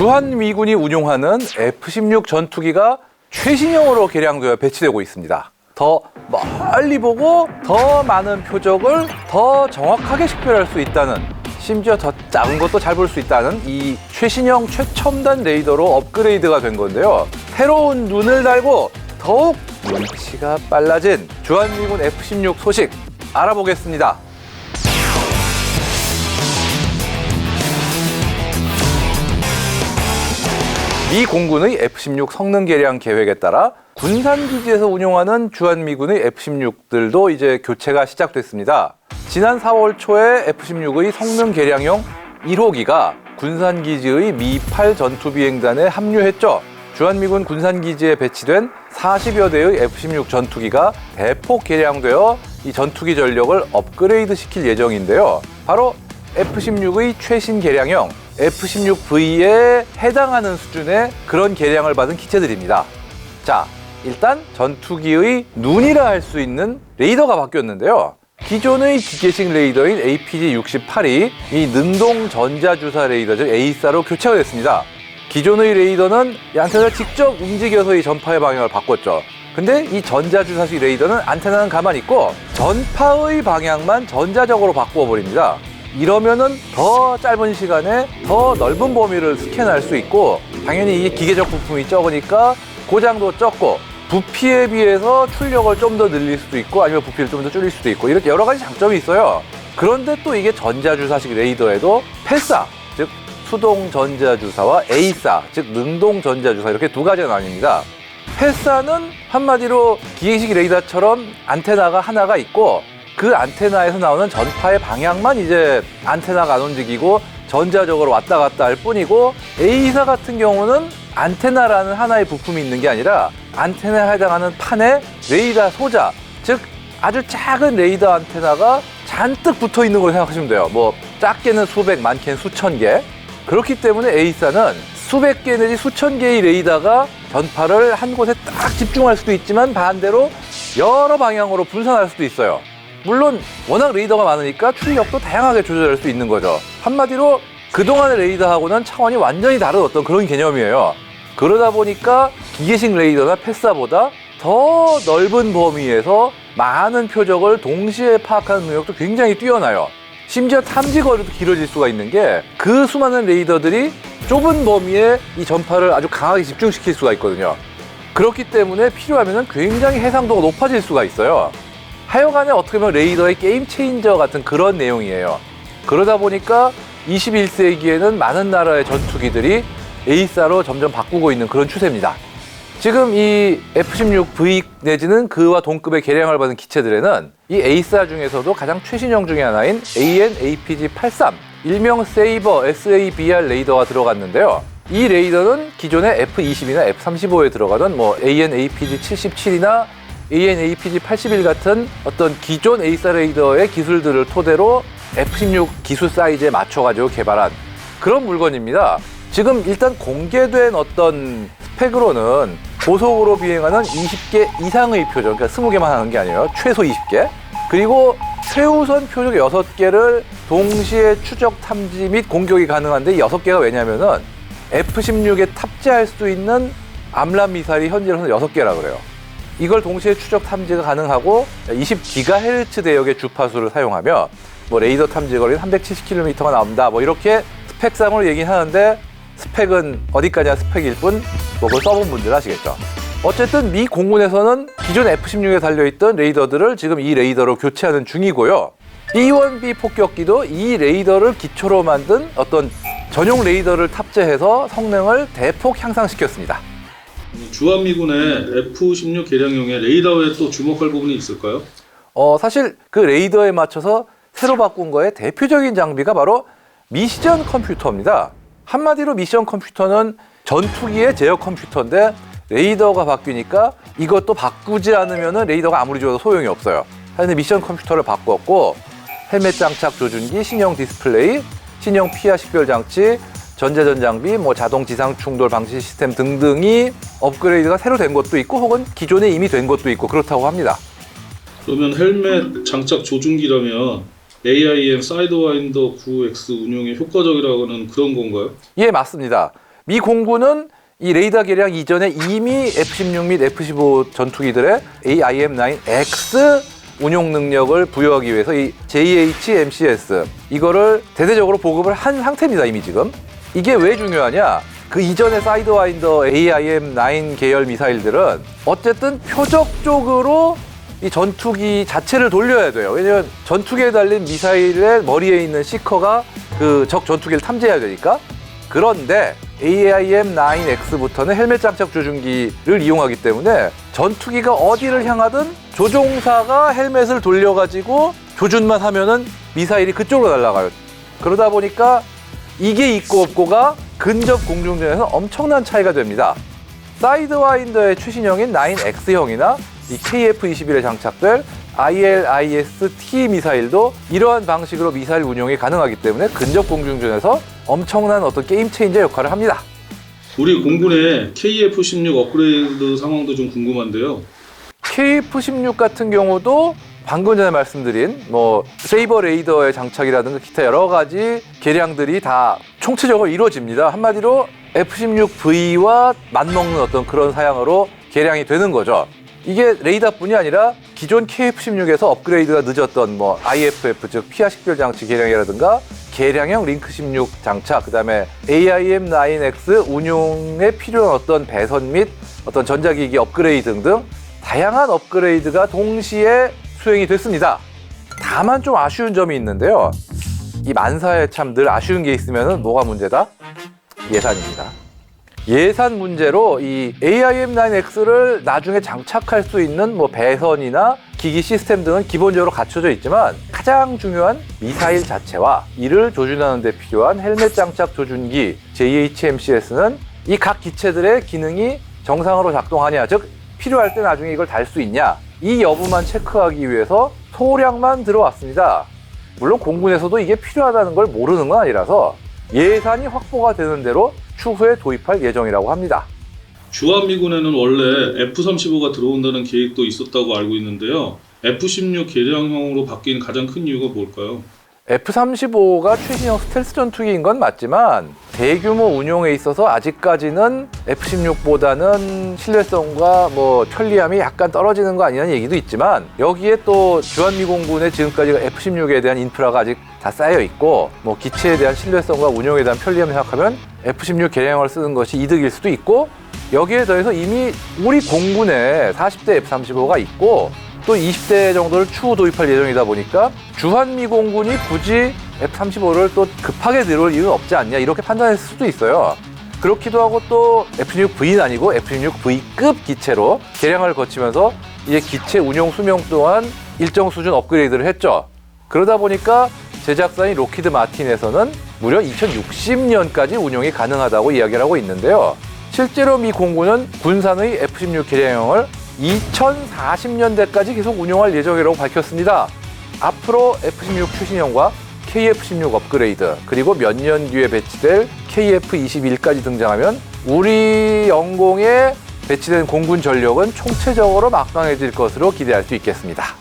주한미군이 운용하는 F-16 전투기가 최신형으로 개량되어 배치되고 있습니다. 더 멀리 보고 더 많은 표적을 더 정확하게 식별할 수 있다는, 심지어 더 작은 것도 잘 볼 수 있다는 이 최신형 최첨단 레이더로 업그레이드가 된 건데요. 새로운 눈을 달고 더욱 눈치가 빨라진 주한미군 F-16 소식 알아보겠습니다. 미 공군의 F-16 성능 개량 계획에 따라 군산기지에서 운용하는 주한미군의 F-16들도 이제 교체가 시작됐습니다. 지난 4월 초에 F-16의 성능 개량용 1호기가 군산기지의 미-8 전투비행단에 합류했죠. 주한미군 군산기지에 배치된 40여 대의 F-16 전투기가 대폭 개량되어 이 전투기 전력을 업그레이드 시킬 예정인데요. 바로 F-16의 최신 개량형 F-16V에 해당하는 수준의 그런 개량을 받은 기체들입니다. 자, 일단 전투기의 눈이라 할 수 있는 레이더가 바뀌었는데요. 기존의 기계식 레이더인 APG-68이 이 능동 전자주사 레이더, 즉 AESA로 교체가 됐습니다. 기존의 레이더는 이 안테나를 직접 움직여서 이 전파의 방향을 바꿨죠. 근데 이 전자주사식 레이더는 안테나는 가만히 있고 전파의 방향만 전자적으로 바꾸어 버립니다. 이러면은 더 짧은 시간에 더 넓은 범위를 스캔할 수 있고, 당연히 이게 기계적 부품이 적으니까 고장도 적고 부피에 비해서 출력을 좀 더 늘릴 수도 있고 아니면 부피를 좀 더 줄일 수도 있고, 이렇게 여러 가지 장점이 있어요. 그런데 또 이게 전자주사식 레이더에도 패사, 즉 수동 전자주사와 에이사, 즉 능동 전자주사, 이렇게 두 가지가 나뉩니다. 패사는 한마디로 기계식 레이더처럼 안테나가 하나가 있고 그 안테나에서 나오는 전파의 방향만 이제 안테나가 안 움직이고 전자적으로 왔다 갔다 할 뿐이고, A사 같은 경우는 안테나라는 하나의 부품이 있는 게 아니라 안테나에 해당하는 판에 레이더 소자, 즉 아주 작은 레이더 안테나가 잔뜩 붙어 있는 걸 생각하시면 돼요. 뭐 작게는 수백, 많게는 수천 개. 그렇기 때문에 A사는 수백 개 내지 수천 개의 레이더가 전파를 한 곳에 딱 집중할 수도 있지만 반대로 여러 방향으로 분산할 수도 있어요. 물론 워낙 레이더가 많으니까 출력도 다양하게 조절할 수 있는 거죠. 한마디로 그동안의 레이더하고는 차원이 완전히 다른 어떤 그런 개념이에요. 그러다 보니까 기계식 레이더나 패사보다 더 넓은 범위에서 많은 표적을 동시에 파악하는 능력도 굉장히 뛰어나요. 심지어 탐지 거리도 길어질 수가 있는 게 그 수많은 레이더들이 좁은 범위에 이 전파를 아주 강하게 집중시킬 수가 있거든요. 그렇기 때문에 필요하면 굉장히 해상도가 높아질 수가 있어요. 하여간에 어떻게 보면 레이더의 게임 체인저 같은 그런 내용이에요. 그러다 보니까 21세기에는 많은 나라의 전투기들이 에이사로 점점 바꾸고 있는 그런 추세입니다. 지금 이 F-16V 내지는 그와 동급의 개량을 받은 기체들에는 이 에이사 중에서도 가장 최신형 중에 하나인 AN/APG-83, 일명 세이버 SABR 레이더가 들어갔는데요. 이 레이더는 기존의 F-20이나 F-35에 들어가던 뭐 AN/APG-77이나 AN/APG-81 같은 어떤 기존 에이사 레이더의 기술들을 토대로 F-16 기술 사이즈에 맞춰가지고 개발한 그런 물건입니다. 지금 일단 공개된 어떤 스펙으로는 고속으로 비행하는 20개 이상의 표적, 그러니까 20개만 하는 게 아니에요. 최소 20개. 그리고 최우선 표적 6개를 동시에 추적, 탐지 및 공격이 가능한데, 이 6개가 왜냐면은 F-16에 탑재할 수 있는 암람 미사일이 현재로서는 6개라 그래요. 이걸 동시에 추적 탐지가 가능하고 20GHz 대역의 주파수를 사용하며 뭐 레이더 탐지 거리는 370km가 나온다, 뭐 이렇게 스펙상으로 얘기하는데 스펙은 어디까지나 스펙일 뿐, 뭐 그걸 써본 분들 아시겠죠. 어쨌든 미 공군에서는 기존 F-16에 달려있던 레이더들을 지금 이 레이더로 교체하는 중이고요. B-1B 폭격기도 이 레이더를 기초로 만든 어떤 전용 레이더를 탑재해서 성능을 대폭 향상시켰습니다. 주한미군의 F-16 개량용의 레이더에 또 주목할 부분이 있을까요? 사실 그 레이더에 맞춰서 새로 바꾼 거의 대표적인 장비가 바로 미션 컴퓨터입니다. 한마디로 미션 컴퓨터는 전투기의 제어 컴퓨터인데 레이더가 바뀌니까 이것도 바꾸지 않으면 레이더가 아무리 좋아도 소용이 없어요. 하여튼 미션 컴퓨터를 바꿨고 헬멧 장착 조준기, 신형 디스플레이, 신형 피하 식별 장치, 전자전 장비, 뭐 자동 지상 충돌 방지 시스템 등등이 업그레이드가 새로 된 것도 있고 혹은 기존에 이미 된 것도 있고 그렇다고 합니다. 그러면 헬멧 장착 조준기라면 AIM 사이드와인더 9X 운용에 효과적이라고는 그런 건가요? 예, 맞습니다. 미 공군은 이 레이더 개량 이전에 이미 F-16 및 F-15 전투기들의 AIM-9X 운용 능력을 부여하기 위해서 이 JH-MCS 이거를 대대적으로 보급을 한 상태입니다. 이미 지금. 이게 왜 중요하냐? 그 이전의 사이드와인더 AIM-9 계열 미사일들은 어쨌든 표적적으로 이 전투기 자체를 돌려야 돼요. 왜냐면 전투기에 달린 미사일의 머리에 있는 시커가 그 적 전투기를 탐지해야 되니까. 그런데 AIM-9X부터는 헬멧 장착 조준기를 이용하기 때문에 전투기가 어디를 향하든 조종사가 헬멧을 돌려가지고 조준만 하면은 미사일이 그쪽으로 날아가요. 그러다 보니까 이게 있고 없고가 근접 공중전에서 엄청난 차이가 됩니다. 사이드와인더의 최신형인 9X형이나 이 KF-21에 장착될 ILIS-T 미사일도 이러한 방식으로 미사일 운용이 가능하기 때문에 근접 공중전에서 엄청난 어떤 게임 체인저 역할을 합니다. 우리 공군의 KF-16 업그레이드 상황도 좀 궁금한데요. KF-16 같은 경우도 방금 전에 말씀드린 뭐 세이버 레이더의 장착이라든가 기타 여러 가지 개량들이 다 총체적으로 이루어집니다. 한마디로 F-16V와 맞먹는 어떤 그런 사양으로 개량이 되는 거죠. 이게 레이더뿐이 아니라 기존 KF-16에서 업그레이드가 늦었던 뭐 IFF 즉 피하 식별 장치 개량이라든가 개량형 링크 16 장착, 그다음에 AIM-9X 운용에 필요한 어떤 배선 및 어떤 전자기기 업그레이드 등등 다양한 업그레이드가 동시에 수행이 됐습니다. 다만 좀 아쉬운 점이 있는데요. 이 만사에 참 늘 아쉬운 게 있으면 뭐가 문제다? 예산입니다. 예산 문제로 이 AIM-9X를 나중에 장착할 수 있는 뭐 배선이나 기기 시스템 등은 기본적으로 갖춰져 있지만 가장 중요한 미사일 자체와 이를 조준하는 데 필요한 헬멧 장착 조준기 JH-MCS는 이 각 기체들의 기능이 정상으로 작동하냐, 즉 필요할 때 나중에 이걸 달 수 있냐, 이 여부만 체크하기 위해서 소량만 들어왔습니다. 물론 공군에서도 이게 필요하다는 걸 모르는 건 아니라서 예산이 확보가 되는 대로 추후에 도입할 예정이라고 합니다. 주한미군에는 원래 F-35가 들어온다는 계획도 있었다고 알고 있는데요. F-16 개량형으로 바뀐 가장 큰 이유가 뭘까요? F-35가 최신형 스텔스 전투기인 건 맞지만 대규모 운용에 있어서 아직까지는 F-16보다는 신뢰성과 뭐 편리함이 약간 떨어지는 거 아니냐는 얘기도 있지만 여기에 또 주한미공군의 지금까지 F-16에 대한 인프라가 아직 다 쌓여 있고 뭐 기체에 대한 신뢰성과 운용에 대한 편리함을 생각하면 F-16 개량형을 쓰는 것이 이득일 수도 있고 여기에 더해서 이미 우리 공군에 40대 F-35가 있고 또 20대 정도를 추후 도입할 예정이다 보니까 주한미공군이 굳이 F-35를 또 급하게 들어올 이유는 없지 않냐 이렇게 판단했을 수도 있어요. 그렇기도 하고 또 F-16V는 아니고 F-16V급 기체로 개량을 거치면서 이제 기체 운용 수명 또한 일정 수준 업그레이드를 했죠. 그러다 보니까 제작사인 로키드 마틴에서는 무려 2060년까지 운용이 가능하다고 이야기를 하고 있는데요. 실제로 미 공군은 군산의 F-16 개량형을 2040년대까지 계속 운용할 예정이라고 밝혔습니다. 앞으로 F-16 최신형과 KF-16 업그레이드 그리고 몇 년 뒤에 배치될 KF-21까지 등장하면 우리 영공에 배치된 공군 전력은 총체적으로 막강해질 것으로 기대할 수 있겠습니다.